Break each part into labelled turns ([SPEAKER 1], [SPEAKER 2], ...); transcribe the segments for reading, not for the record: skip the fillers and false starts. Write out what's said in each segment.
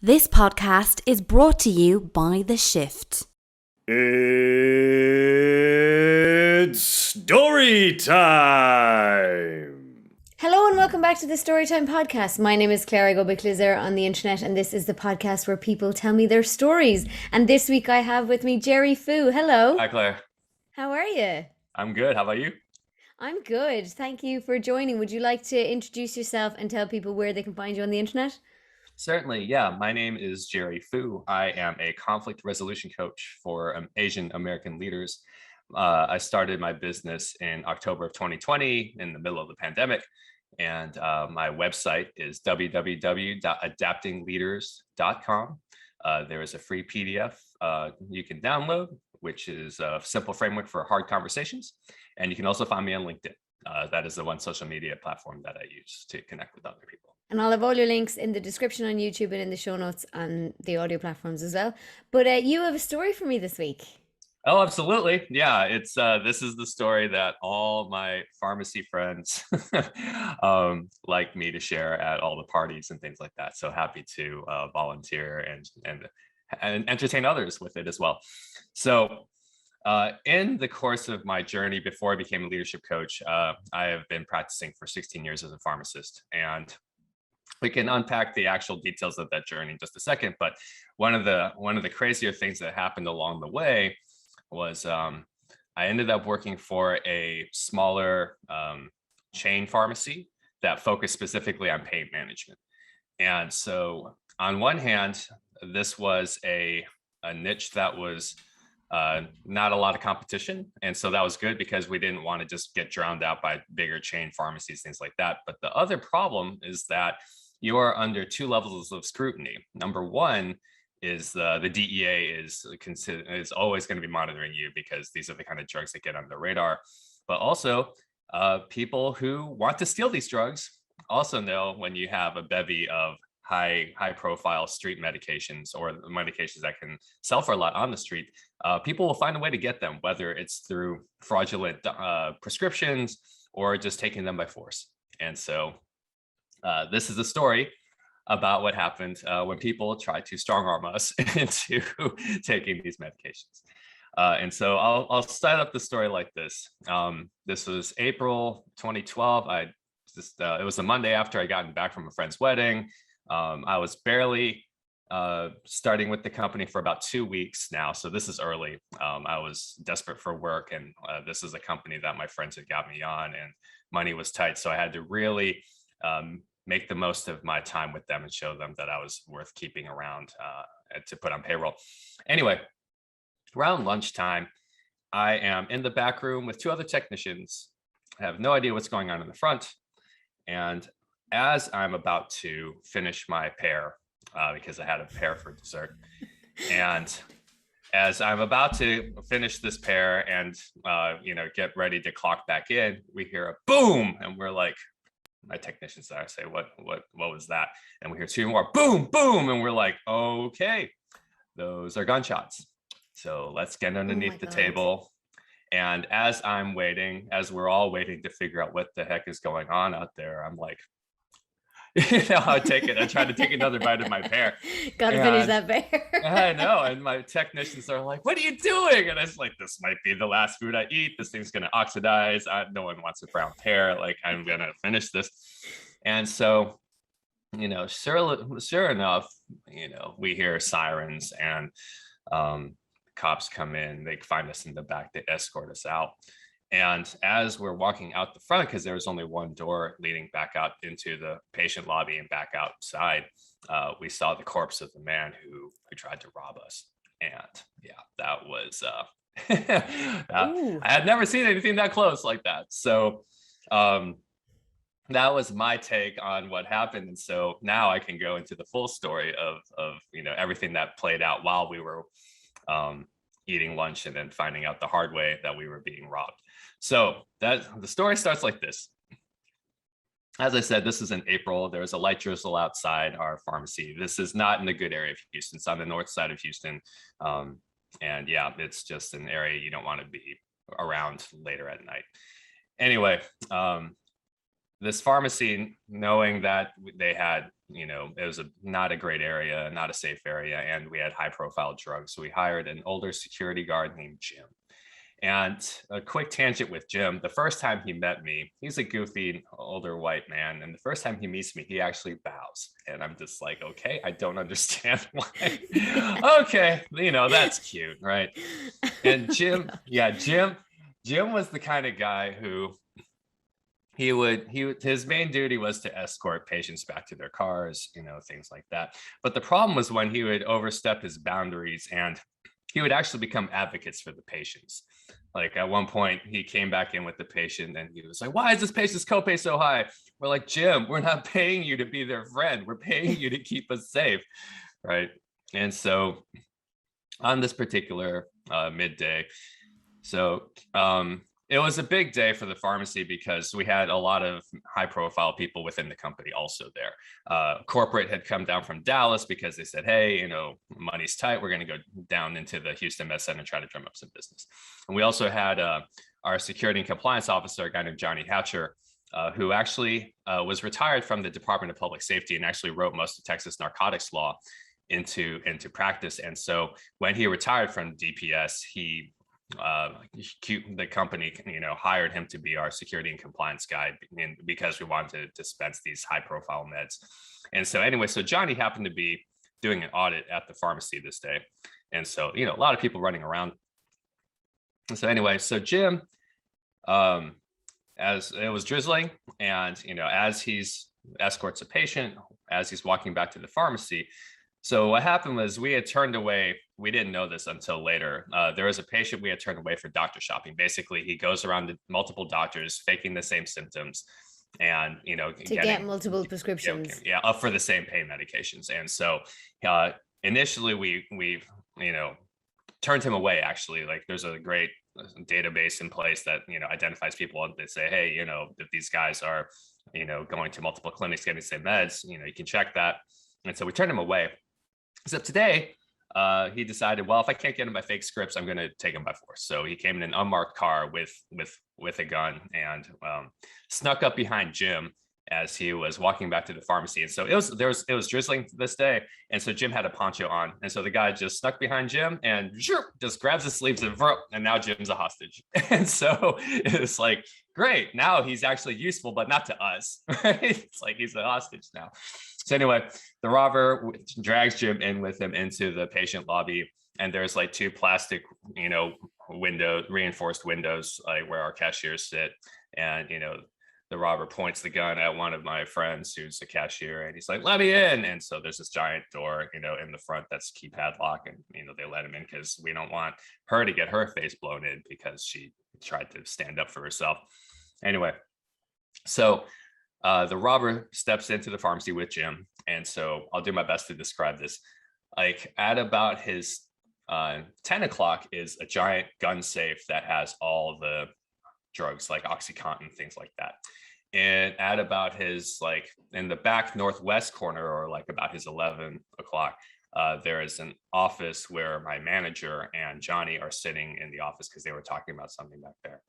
[SPEAKER 1] This podcast is brought to you by The Shift.
[SPEAKER 2] It's story time!
[SPEAKER 3] Hello and welcome back to the Storytime Podcast. My name is Claire. I go by Clisare on the internet, and this is the podcast where people tell me their stories. And this week I have with me Jerry Fu. Hello.
[SPEAKER 4] Hi, Claire.
[SPEAKER 3] How are you?
[SPEAKER 4] I'm good. How about you?
[SPEAKER 3] I'm good. Thank you for joining. Would you like to introduce yourself and tell people where they can find you on the internet?
[SPEAKER 4] Certainly, yeah. My name is Jerry Fu. I am a conflict resolution coach for Asian American leaders. I started my business in October of 2020 in the middle of the pandemic. And my website is www.adaptingleaders.com. There is a free PDF you can download, which is a simple framework for hard conversations. And you can also find me on LinkedIn. That is the one social media platform that I use to connect with other people.
[SPEAKER 3] And I'll have all your links in the description on YouTube and in the show notes on the audio platforms as well. But you have a story for me this week.
[SPEAKER 4] Oh, absolutely. Yeah, it's this is the story that all my pharmacy friends like me to share at all the parties and things like that. So happy to volunteer and entertain others with it as well. So in the course of my journey before I became a leadership coach, I have been practicing for 16 years as a pharmacist, and we can unpack the actual details of that journey in just a second. But one of the crazier things that happened along the way was I ended up working for a smaller chain pharmacy that focused specifically on pain management. And so on one hand, this was a niche that was not a lot of competition. And so that was good because we didn't want to just get drowned out by bigger chain pharmacies, things like that. But the other problem is that you are under two levels of scrutiny. Number one is the DEA is always going to be monitoring you because these are the kind of drugs that get under the radar. But also people who want to steal these drugs also know when you have a bevy of high profile street medications or medications that can sell for a lot on the street, people will find a way to get them, whether it's through fraudulent prescriptions or just taking them by force. And so this is a story about what happened when people tried to strong arm us into taking these medications. And so I'll start up the story like this. This was April 2012. It was a Monday after I gotten back from a friend's wedding. I was barely starting with the company for about 2 weeks now. So this is early. I was desperate for work, and this is a company that my friends had got me on, and money was tight. So I had to really make the most of my time with them and show them that I was worth keeping around to put on payroll. Anyway, around lunchtime, I am in the back room with two other technicians. I have no idea what's going on in the front. And as I'm about to finish my pear, because I had a pear for dessert, and as I'm about to finish this pear and get ready to clock back in, we hear a boom, and we're like, my technicians there say, what was that? And we hear two more, boom, boom, and we're like, okay, those are gunshots. So let's get underneath the table. And as we're all waiting to figure out what the heck is going on out there, I'm like, I try to take another bite of my pear.
[SPEAKER 3] Gotta finish that pear.
[SPEAKER 4] I know. And my technicians are like, what are you doing? And I was like, this might be the last food I eat. This thing's going to oxidize. No one wants a brown pear. Like, I'm going to finish this. And so, sure enough, we hear sirens, and cops come in. They find us in the back. They escort us out. And as we're walking out the front, because there was only one door leading back out into the patient lobby and back outside, we saw the corpse of the man who tried to rob us. And yeah, that was, I had never seen anything that close like that. So that was my take on what happened. And so now I can go into the full story of everything that played out while we were eating lunch and then finding out the hard way that we were being robbed. So the story starts like this. As I said, this is in April. There was a light drizzle outside our pharmacy. This is not in the good area of Houston. It's on the north side of Houston. And yeah, it's just an area you don't want to be around later at night. Anyway, this pharmacy, knowing that they had, it was not a great area, not a safe area, and we had high profile drugs. So we hired an older security guard named Jim. And a quick tangent with Jim, the first time he met me, he's a goofy older white man. And the first time he meets me, he actually bows. And I'm just like, okay, I don't understand why. Okay, that's cute, right? And Jim was the kind of guy who his main duty was to escort patients back to their cars, things like that. But the problem was when he would overstep his boundaries and he would actually become advocates for the patients. Like at one point he came back in with the patient and he was like, why is this patient's copay so high? We're like, Jim, we're not paying you to be their friend. We're paying you to keep us safe. Right. And so on this particular midday, it was a big day for the pharmacy because we had a lot of high profile people within the company also there. Corporate had come down from Dallas because they said, hey, money's tight. We're going to go down into the Houston Med Center and try to drum up some business. And we also had our security and compliance officer, a guy named Johnny Hatcher, who actually was retired from the Department of Public Safety and actually wrote most of Texas narcotics law into practice. And so when he retired from DPS, the company hired him to be our security and compliance guy because we wanted to dispense these high profile meds. And so anyway, so Johnny happened to be doing an audit at the pharmacy this day, and so a lot of people running around. And so anyway, so Jim, as it was drizzling, and as he's escorts a patient, as he's walking back to the pharmacy. So what happened was we had turned away. We didn't know this until later. There was a patient we had turned away for doctor shopping. Basically, he goes around to multiple doctors, faking the same symptoms, and
[SPEAKER 3] get multiple prescriptions.
[SPEAKER 4] Up for the same pain medications. And so initially, we turned him away. Actually, like there's a great database in place that identifies people, and they say, hey, if these guys are going to multiple clinics getting the same meds, you can check that. And so we turned him away. Except today, he decided, well, if I can't get him by fake scripts, I'm going to take him by force. So he came in an unmarked car with a gun and snuck up behind Jim as he was walking back to the pharmacy. And so it was drizzling this day, and so Jim had a poncho on, and so the guy just snuck behind Jim and just grabs his sleeves and now Jim's a hostage. And so it's like, great, now he's actually useful, but not to us, right? It's like he's a hostage now. So anyway, the robber drags Jim in with him into the patient lobby, and there's like two plastic, reinforced windows, like where our cashiers sit. And, the robber points the gun at one of my friends who's a cashier, and he's like, let me in. And so there's this giant door, in the front that's key padlock, and, they let him in because we don't want her to get her face blown in because she tried to stand up for herself. Anyway, so the robber steps into the pharmacy with Jim. And so I'll do my best to describe this. Like at about his 10 o'clock is a giant gun safe that has all the drugs like Oxycontin, things like that. And at about his, like in the back northwest corner, or like about his 11 o'clock, there is an office where my manager and Johnny are sitting in the office because they were talking about something back there.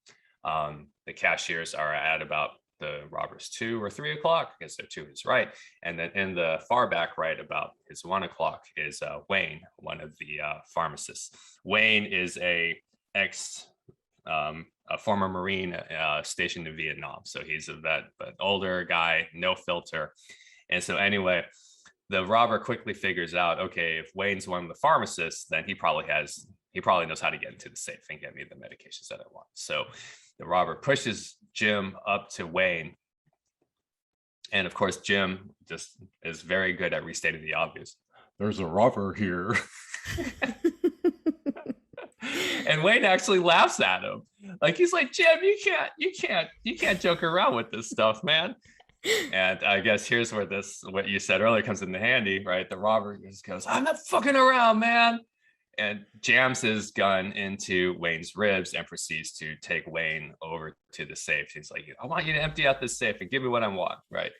[SPEAKER 4] The cashiers are at about the robber's 2 or 3 o'clock, because they're to his right. And then in the far back right, about his 1 o'clock, is Wayne, one of the pharmacists. Wayne is a former Marine stationed in Vietnam. So he's a vet, but older guy, no filter. And so anyway, the robber quickly figures out, okay, if Wayne's one of the pharmacists, then he probably knows how to get into the safe and get me the medications that I want. So the robber pushes Jim up to Wayne. And of course, Jim just is very good at restating the obvious. There's a robber here. And Wayne actually laughs at him. Like, he's like, Jim, you can't joke around with this stuff, man. And I guess here's where what you said earlier comes in handy, right? The robber just goes, I'm not fucking around, man. And jams his gun into Wayne's ribs and proceeds to take Wayne over to the safe. He's like, I want you to empty out this safe and give me what I want, right?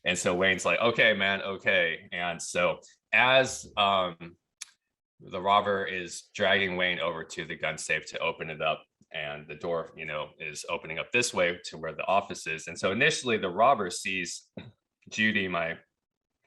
[SPEAKER 4] And so Wayne's like, okay, man, okay. And so as the robber is dragging Wayne over to the gun safe to open it up, and the door, is opening up this way to where the office is. And so initially the robber sees Judy, my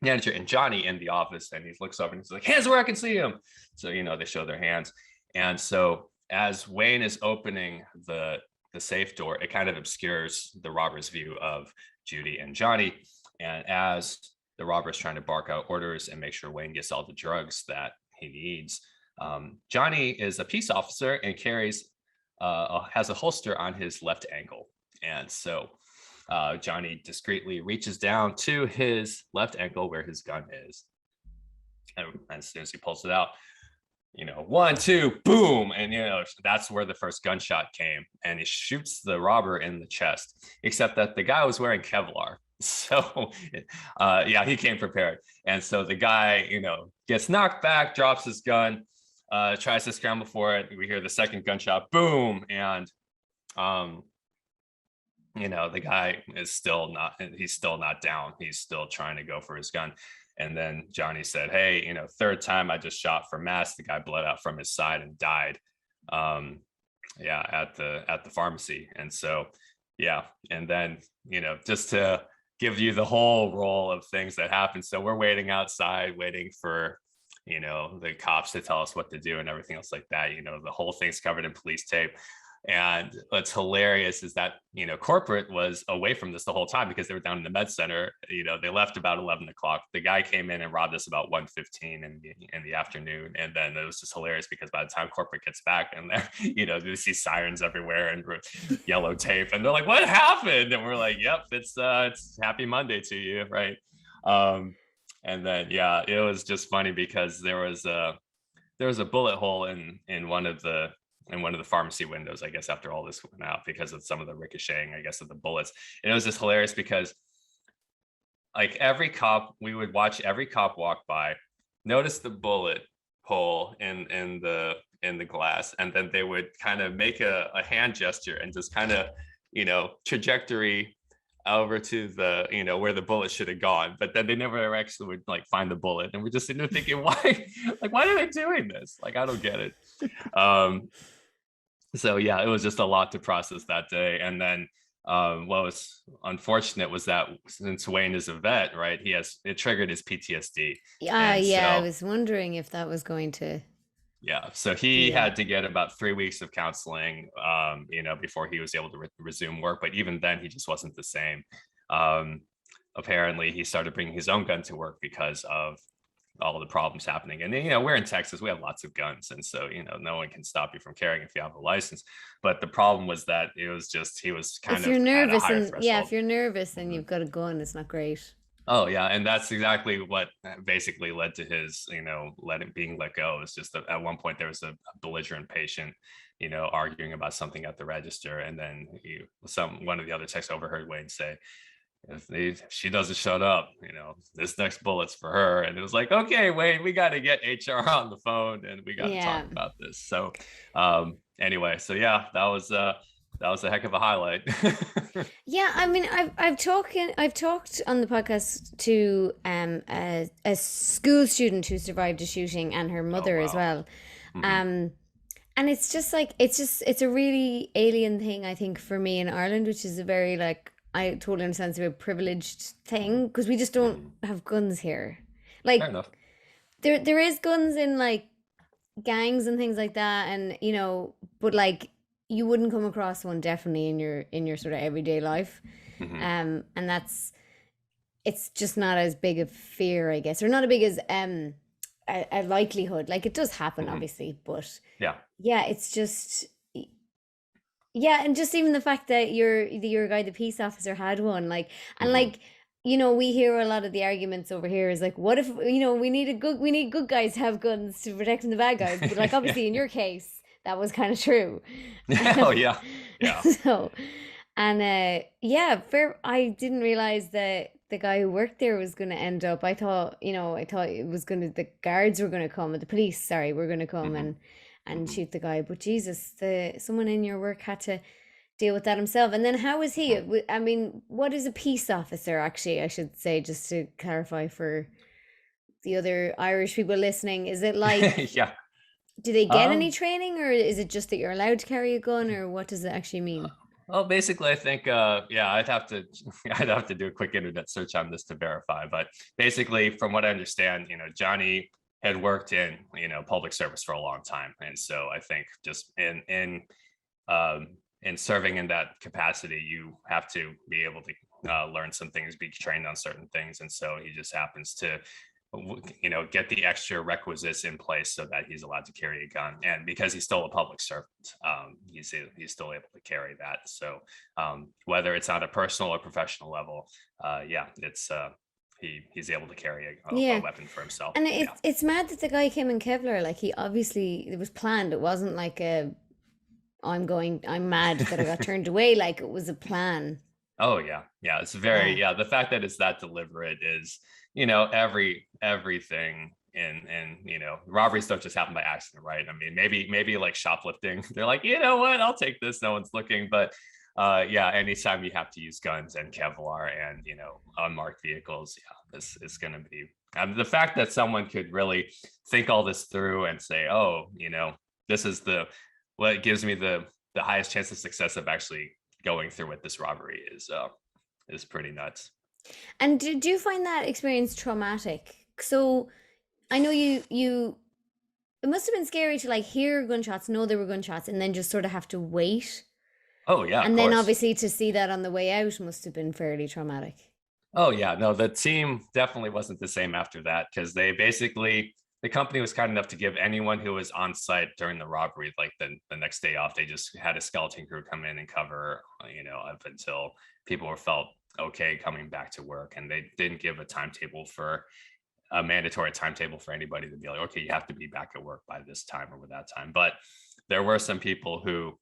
[SPEAKER 4] manager and Johnny in the office, and he looks over and he's like, hands where I can see him. So, they show their hands. And so as Wayne is opening the safe door, it kind of obscures the robber's view of Judy and Johnny. And as the robber is trying to bark out orders and make sure Wayne gets all the drugs that he needs, Johnny is a peace officer and has a holster on his left ankle. And so Johnny discreetly reaches down to his left ankle where his gun is. And as soon as he pulls it out, 1, 2, boom. And, that's where the first gunshot came. And he shoots the robber in the chest, except that the guy was wearing Kevlar. So, he came prepared. And so the guy, gets knocked back, drops his gun, tries to scramble for it. We hear the second gunshot, boom. And, the guy is still not down. He's still trying to go for his gun. And then Johnny said, hey, third time I just shot for mess. The guy bled out from his side and died. At the pharmacy. And so, and then, just to give you the whole roll of things that happened. So we're waiting outside, waiting for, the cops to tell us what to do and everything else like that. The whole thing's covered in police tape. And what's hilarious is that, corporate was away from this the whole time because they were down in the med center. They left about 11 o'clock. The guy came in and robbed us about 1:15 in the afternoon. And then it was just hilarious because by the time corporate gets back and they're, they see sirens everywhere and yellow tape. And they're like, what happened? And we're like, yep, it's happy Monday to you. Right. And then, it was just funny because there was a bullet hole in one of the pharmacy windows, I guess, after all this went out because of some of the ricocheting, I guess, of the bullets. And it was just hilarious because like we would watch every cop walk by, notice the bullet hole in the glass, and then they would kind of make a hand gesture and just kind of, trajectory over to the, where the bullet should have gone. But then they never actually would like find the bullet. And we're just sitting there thinking, why are they doing this? Like, I don't get it. So it was just a lot to process that day. And then what was unfortunate was that since Wayne is a vet, right, it triggered his PTSD.
[SPEAKER 3] I was wondering if that was going to.
[SPEAKER 4] So he had to get about 3 weeks of counseling, before he was able to resume work. But even then, he just wasn't the same. Apparently, he started bringing his own gun to work because of all the problems happening. And we're in Texas, we have lots of guns, and so no one can stop you from carrying if you have a license. But the problem was that it was just he was kind of
[SPEAKER 3] if you're nervous
[SPEAKER 4] threshold.
[SPEAKER 3] and you've got a gun, it's not great.
[SPEAKER 4] Oh yeah, and that's exactly what basically led to his being let go. It's just that at one point there was a belligerent patient arguing about something at the register, and then one of the other techs overheard Wayne say, if she doesn't shut up, this next bullet's for her. And it was like, okay, Wayne, we got to get HR on the phone and we got to talk about this. So anyway, so that was a heck of a highlight.
[SPEAKER 3] I mean, I've talked on the podcast to a school student who survived a shooting and her mother as well. Mm-hmm. And it's just like it's a really alien thing, I think, for me in Ireland, which is a very I totally understand it's a very privileged thing because we just don't have guns here. Like, fair enough. There is guns in like gangs and things like that, and but like you wouldn't come across one definitely in your sort of everyday life. Mm-hmm. And it's just not as big a fear, I guess, or not as big as a likelihood. Like, it does happen, obviously, but it's just. Yeah, and just even the fact that your guy, the peace officer, had one, we hear a lot of the arguments over here is like, what if we need good guys to have guns to protect from the bad guys? But like, obviously in your case, that was kind of true.
[SPEAKER 4] Oh yeah.
[SPEAKER 3] So, and I didn't realize that the guy who worked there was going to end up. I thought it was the guards were going to come, or the police, sorry, were going to come and shoot the guy. But Jesus, someone in your work had to deal with that himself. And then how was he? I mean, what is a peace officer, actually, I should say, just to clarify for the other Irish people listening? Is it like, do they get any training, or is it just that you're allowed to carry a gun, or what does it actually mean?
[SPEAKER 4] Well, basically, I think, yeah, I'd have to do a quick internet search on this to verify. But basically, from what I understand, Johnny had worked in, public service for a long time, and so I think just um, in serving in that capacity, you have to be able to learn some things, be trained on certain things, and so he just happens to get the extra requisites in place so that he's allowed to carry a gun. And because he's still a public servant, he's still able to carry that. So whether it's on a personal or professional level, yeah, it's he's able to carry a
[SPEAKER 3] Yeah.
[SPEAKER 4] weapon for himself.
[SPEAKER 3] And
[SPEAKER 4] Yeah.
[SPEAKER 3] it's mad that the guy came in Kevlar. Like, he obviously, it was planned. It wasn't like I'm mad that I got turned away. Like, it was a plan.
[SPEAKER 4] Oh yeah, yeah. It's very The fact that it's that deliberate is, everything in robberies don't just happen by accident, right? I mean, maybe like shoplifting, they're like, you know what, I'll take this, no one's looking. But yeah, anytime you have to use guns and Kevlar and unmarked vehicles, yeah, this is going to be the fact that someone could really think all this through and say, oh, this is what gives me the highest chance of success of actually going through with this robbery is pretty nuts.
[SPEAKER 3] And did you find that experience traumatic? So I know you it must have been scary to like hear gunshots, know there were gunshots, and then just sort of have to wait.
[SPEAKER 4] Oh yeah,
[SPEAKER 3] And
[SPEAKER 4] of
[SPEAKER 3] then
[SPEAKER 4] course.
[SPEAKER 3] obviously to see that on the way out must have been fairly traumatic.
[SPEAKER 4] Oh yeah, no, the team definitely wasn't the same after that, because the company was kind enough to give anyone who was on site during the robbery like the next day off. They just had a skeleton crew come in and cover, up until people were felt okay coming back to work, and they didn't give a mandatory timetable for anybody to be like, okay, you have to be back at work by this time or with that time. But there were some people who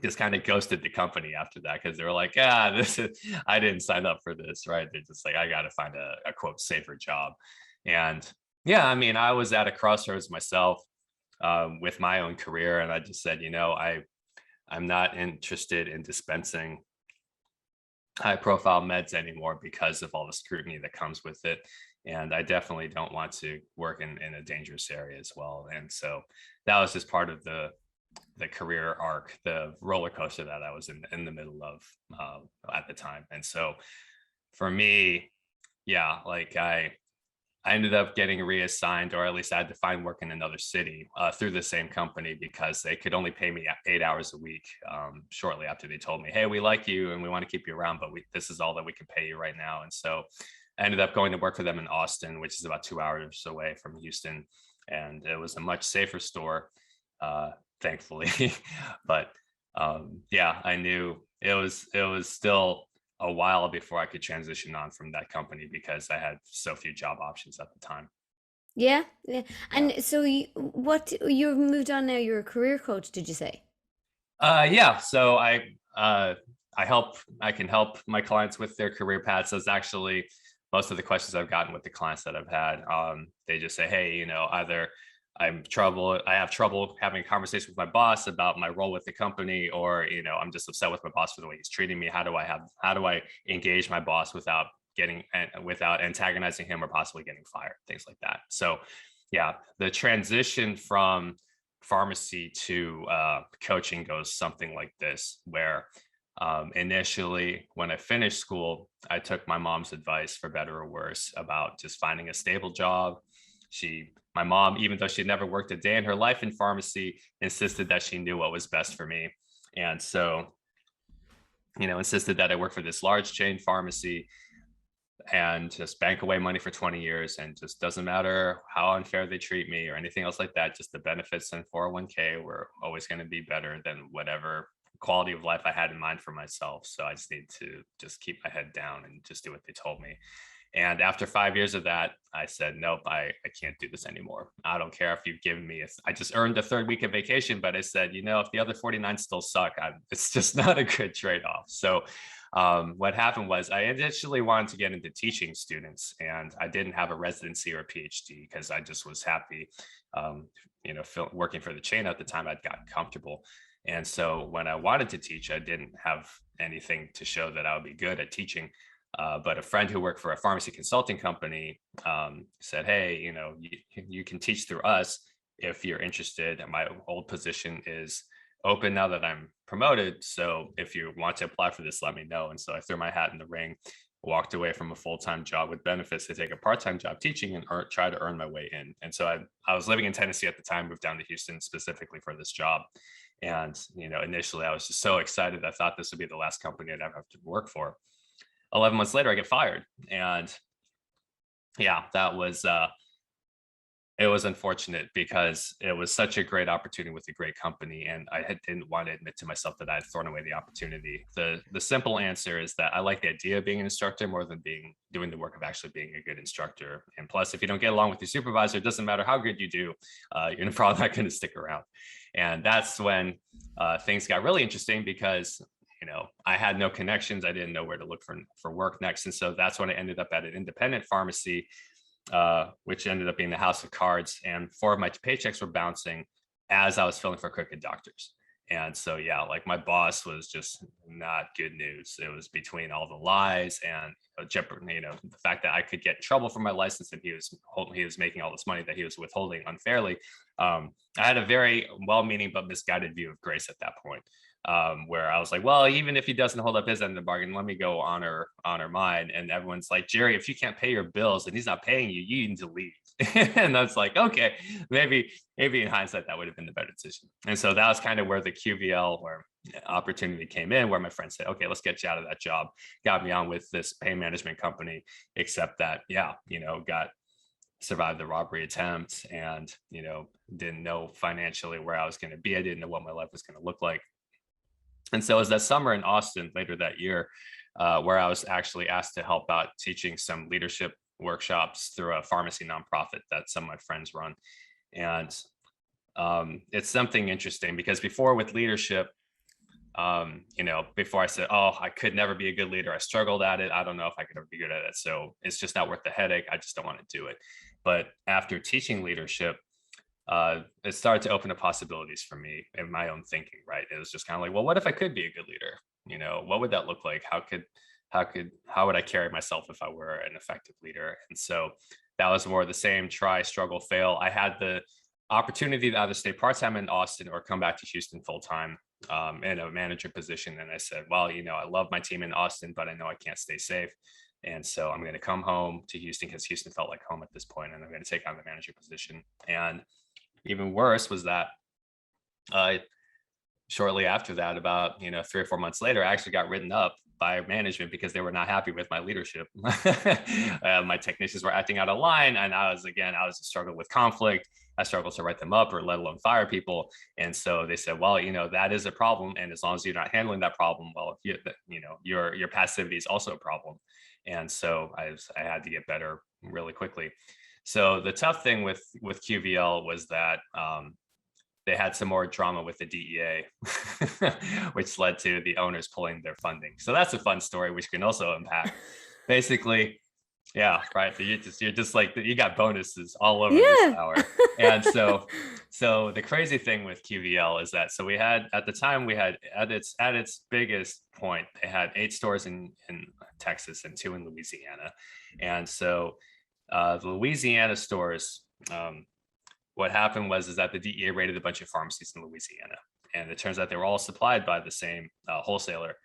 [SPEAKER 4] just kind of ghosted the company after that, because they were like, I didn't sign up for this, right? They're just like, I got to find a quote safer job. And yeah, I mean, I was at a crossroads myself with my own career, and I just said, I'm not interested in dispensing high profile meds anymore because of all the scrutiny that comes with it. And I definitely don't want to work in a dangerous area as well. And so that was just part of the career arc, the roller coaster that I was in the middle of at the time. And so for me, yeah, like I ended up getting reassigned, or at least I had to find work in another city through the same company, because they could only pay me 8 hours a week shortly after they told me, hey, we like you and we want to keep you around, but this is all that we can pay you right now. And so I ended up going to work for them in Austin, which is about 2 hours away from Houston. And it was a much safer store, thankfully. But yeah, I knew it was still a while before I could transition on from that company, because I had so few job options at the time.
[SPEAKER 3] Yeah, yeah. And so you've moved on now, you're a career coach, did you say?
[SPEAKER 4] Yeah, so I can help my clients with their career paths. That's actually most of the questions I've gotten with the clients that I've had. They just say, hey, either I have trouble having a conversation with my boss about my role with the company, or I'm just upset with my boss for the way he's treating me. How do I engage my boss without antagonizing him or possibly getting fired, things like that. So yeah, the transition from pharmacy to coaching goes something like this, where initially when I finished school, I took my mom's advice, for better or worse, about just finding a stable job. My mom, even though she'd never worked a day in her life in pharmacy, insisted that she knew what was best for me. And so, insisted that I work for this large chain pharmacy and just bank away money for 20 years. And just doesn't matter how unfair they treat me or anything else like that. Just the benefits and 401k were always going to be better than whatever quality of life I had in mind for myself. So I just need to just keep my head down and just do what they told me. And after 5 years of that, I said, nope, I can't do this anymore. I don't care if you've given me, I just earned the third week of vacation, but I said, if the other 49 still suck, it's just not a good trade-off. So what happened was I initially wanted to get into teaching students, and I didn't have a residency or a PhD because I just was happy, working for the chain at the time. I'd gotten comfortable. And so when I wanted to teach, I didn't have anything to show that I would be good at teaching. But a friend who worked for a pharmacy consulting company said, hey, you can teach through us if you're interested. And my old position is open now that I'm promoted. So if you want to apply for this, let me know. And so I threw my hat in the ring, walked away from a full-time job with benefits to take a part-time job teaching and try to earn my way in. And so I was living in Tennessee at the time, moved down to Houston specifically for this job. And, initially I was just so excited. I thought this would be the last company I'd ever have to work for. 11 months later, I get fired. And yeah, that was, it was unfortunate because it was such a great opportunity with a great company, and didn't want to admit to myself that I had thrown away the opportunity. The simple answer is that I like the idea of being an instructor more than doing the work of actually being a good instructor. And plus, if you don't get along with your supervisor, it doesn't matter how good you do, you're probably not going to stick around. And that's when things got really interesting because I had no connections. I didn't know where to look for work next, and so that's when I ended up at an independent pharmacy, which ended up being the house of cards, and 4 of my paychecks were bouncing as I was filling for crooked doctors. And so, yeah, like my boss was just not good news. It was between all the lies and the fact that I could get in trouble for my license, and he was making all this money that he was withholding unfairly. I had a very well-meaning but misguided view of grace at that point, where I was like, well, even if he doesn't hold up his end of the bargain, let me go honor mine. And everyone's like, Jerry, if you can't pay your bills and he's not paying you, you need to leave. And I was like, okay, maybe in hindsight, that would have been the better decision. And so that was kind of where the QVL or opportunity came in, where my friend said, okay, let's get you out of that job, got me on with this pain management company, except that, survived the robbery attempt and, didn't know financially where I was going to be. I didn't know what my life was going to look like. And so it was that summer in Austin later that year, where I was actually asked to help out teaching some leadership workshops through a pharmacy nonprofit that some of my friends run. And it's something interesting because before with leadership, before I said, oh, I could never be a good leader, I struggled at it, I don't know if I could ever be good at it, so it's just not worth the headache, I just don't want to do it. But after teaching leadership, it started to open up possibilities for me in my own thinking, right? It was just kind of like, well, what if I could be a good leader? What would that look like? How would I carry myself if I were an effective leader? And so that was more of the same try, struggle, fail. I had the opportunity to either stay part-time in Austin or come back to Houston full-time in a manager position. And I said, well, I love my team in Austin, but I know I can't stay safe. And so I'm going to come home to Houston because Houston felt like home at this point, and I'm going to take on the manager position. And even worse was that shortly after that, about 3 or 4 months later, I actually got written up by management because they were not happy with my leadership. My technicians were acting out of line, and I was struggling with conflict. I struggled to write them up, or let alone fire people. And so they said, well, that is a problem, and as long as you're not handling that problem well, your passivity is also a problem. And so I had to get better really quickly. So the tough thing with QVL was that they had some more drama with the DEA, which led to the owners pulling their funding. So that's a fun story, which can also impact. Basically, yeah, right. You're just like, you got bonuses all over this hour. And so the crazy thing with QVL is that, so we had, at the time, we had at its biggest point, they had 8 stores in Texas and 2 in Louisiana. And so the Louisiana stores, what happened was that the DEA raided a bunch of pharmacies in Louisiana, and it turns out they were all supplied by the same wholesaler.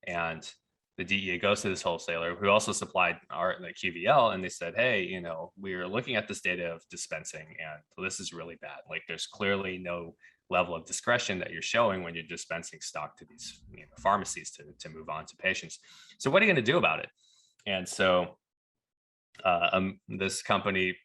[SPEAKER 4] And the DEA goes to this wholesaler who also supplied the QVL, and they said, hey, we're looking at this data of dispensing, and this is really bad. Like, there's clearly no level of discretion that you're showing when you're dispensing stock to these pharmacies to move on to patients. So what are you going to do about it? And so this company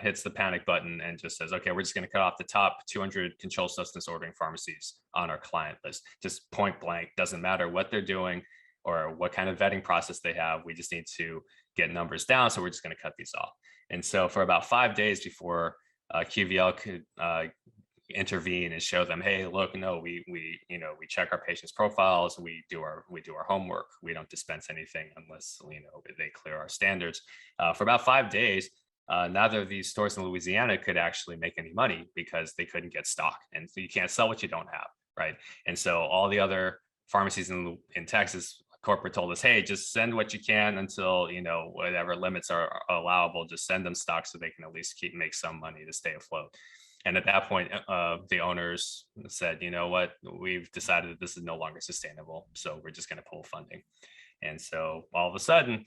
[SPEAKER 4] hits the panic button and just says, okay, we're just going to cut off the top 200 controlled substance ordering pharmacies on our client list. Just point blank, doesn't matter what they're doing or what kind of vetting process they have. We just need to get numbers down. So we're just going to cut these off. And so for about 5 days before QVL could intervene and show them, hey, look, no, we check our patients' profiles, we do our homework, we don't dispense anything unless they clear our standards. For about 5 days, neither of these stores in Louisiana could actually make any money because they couldn't get stock, and so you can't sell what you don't have, right? And so all the other pharmacies in Texas, corporate told us, hey, just send what you can until whatever limits are allowable, just send them stock so they can at least make some money to stay afloat. And at that point, the owners said, you know what, we've decided that this is no longer sustainable. So we're just going to pull funding. And so all of a sudden,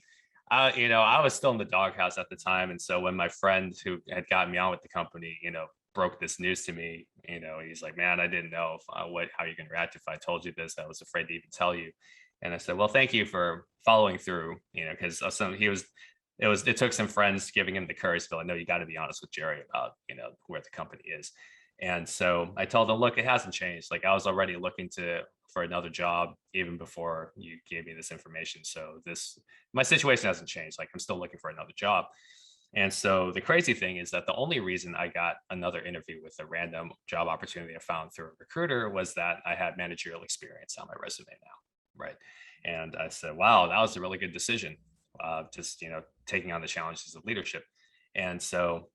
[SPEAKER 4] I was still in the doghouse at the time. And so when my friend who had gotten me on with the company, broke this news to me, he's like, man, I didn't know how you're going to react if I told you this. I was afraid to even tell you. And I said, well, thank you for following through, because it took some friends giving him the courage to be like, no, you got to be honest with Jerry about, where the company is. And so I told him, look, it hasn't changed. Like, I was already looking for another job even before you gave me this information. So my situation hasn't changed. Like, I'm still looking for another job. And so the crazy thing is that the only reason I got another interview with a random job opportunity I found through a recruiter was that I had managerial experience on my resume now. Right. And I said, wow, that was a really good decision. Just, taking on the challenges of leadership. And so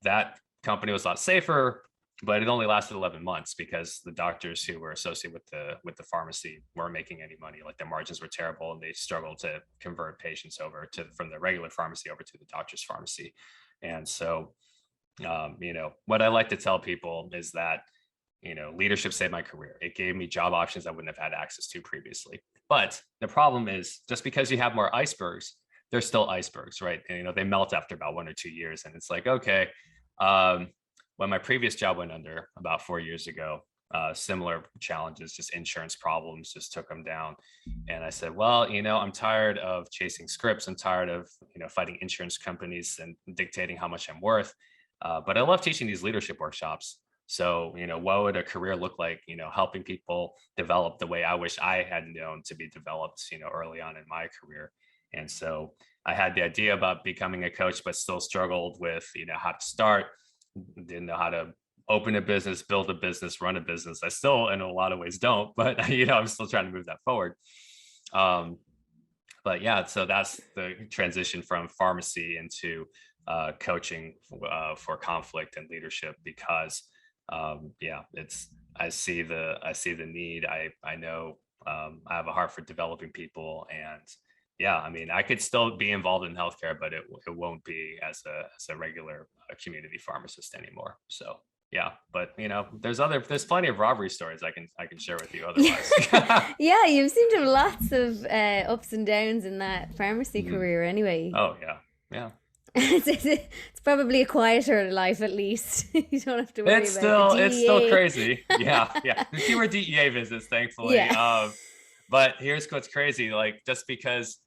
[SPEAKER 4] that company was a lot safer, but it only lasted 11 months because the doctors who were associated with the pharmacy weren't making any money. Like, their margins were terrible, and they struggled to convert patients over from the regular pharmacy over to the doctor's pharmacy. And so, what I like to tell people is that, leadership saved my career. It gave me job options I wouldn't have had access to previously. But the problem is, just because you have more icebergs, they're still icebergs, right? And, they melt after about 1 or 2 years. And it's like, okay, when my previous job went under about 4 years ago, similar challenges, just insurance problems, just took them down. And I said, well, I'm tired of chasing scripts. I'm tired of, fighting insurance companies and dictating how much I'm worth. But I love teaching these leadership workshops. So, what would a career look like, helping people develop the way I wish I had known to be developed, early on in my career. And so I had the idea about becoming a coach, but still struggled with, how to start, didn't know how to open a business, build a business, run a business. I still, in a lot of ways, don't, but, I'm still trying to move that forward. But yeah, so that's the transition from pharmacy into coaching for conflict and leadership, because I see the need. I know I have a heart for developing people, and yeah, I mean, I could still be involved in healthcare, but it won't be as a regular community pharmacist anymore. So yeah, but there's plenty of robbery stories I can share with you otherwise.
[SPEAKER 3] Yeah, you seem to have lots of ups and downs in that pharmacy career anyway.
[SPEAKER 4] Oh yeah.
[SPEAKER 3] It's probably a quieter life, at least. You don't have to worry
[SPEAKER 4] it's
[SPEAKER 3] about
[SPEAKER 4] it's still crazy. Yeah. Fewer DEA visits, thankfully.
[SPEAKER 3] Yeah.
[SPEAKER 4] But here's what's crazy. Like, just because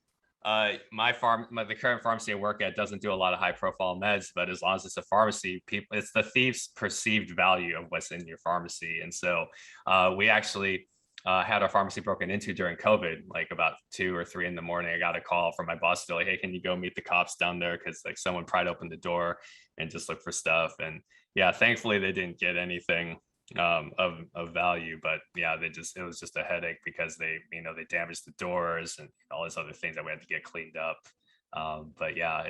[SPEAKER 4] the current pharmacy I work at doesn't do a lot of high profile meds, but as long as it's a pharmacy, it's the thief's perceived value of what's in your pharmacy. And so we actually had our pharmacy broken into during COVID, like about 2 or 3 in the morning. I got a call from my boss to like, hey, can you go meet the cops down there? Because like someone pried open the door and just looked for stuff. And yeah, thankfully they didn't get anything of value, but yeah, it was just a headache because they damaged the doors and all these other things that we had to get cleaned up. But yeah,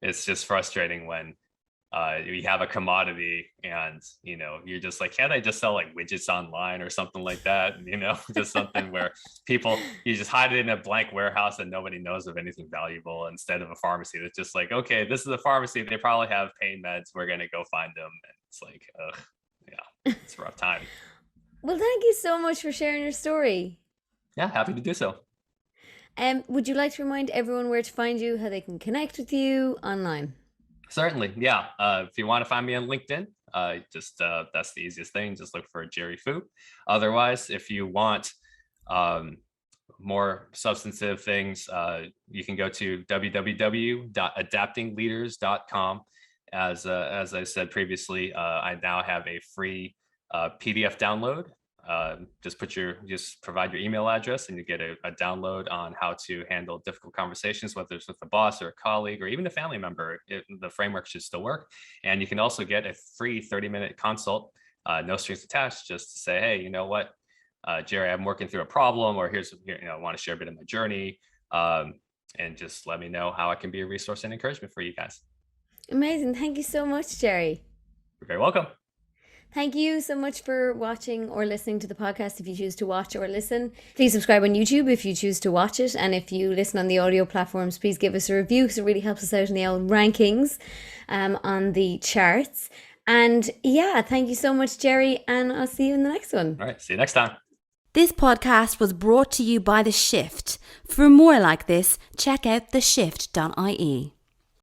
[SPEAKER 4] it's just frustrating when you have a commodity and you're just like, can't I just sell like widgets online or something like that? Just something where you just hide it in a blank warehouse and nobody knows of anything valuable, instead of a pharmacy that's just like, okay, this is a pharmacy, they probably have pain meds, we're gonna go find them. And it's like, yeah, it's a rough time.
[SPEAKER 3] Well, thank you so much for sharing your story.
[SPEAKER 4] Yeah, happy to do so.
[SPEAKER 3] Would you like to remind everyone where to find you, how they can connect with you online?
[SPEAKER 4] Certainly, yeah. If you want to find me on LinkedIn, that's the easiest thing. Just look for Jerry Fu. Otherwise, if you want more substantive things, you can go to www.adaptingleaders.com. As I said previously, I now have a free PDF download. Just provide your email address and you get a download on how to handle difficult conversations, whether it's with a boss or a colleague or even a family member. The framework should still work. And you can also get a free 30-minute consult, no strings attached, just to say, hey, you know what, Jerry, I'm working through a problem, or I want to share a bit of my journey, and just let me know how I can be a resource and encouragement for you guys.
[SPEAKER 3] Amazing. Thank you so much, Jerry.
[SPEAKER 4] You're very welcome.
[SPEAKER 3] Thank you so much for watching or listening to the podcast. If you choose to watch or listen, please subscribe on YouTube if you choose to watch it. And if you listen on the audio platforms, please give us a review because it really helps us out in the old rankings on the charts. And yeah, thank you so much, Jerry, and I'll see you in the next one.
[SPEAKER 4] All right, see you next time.
[SPEAKER 1] This podcast was brought to you by The Shift. For more like this, check out theshift.ie.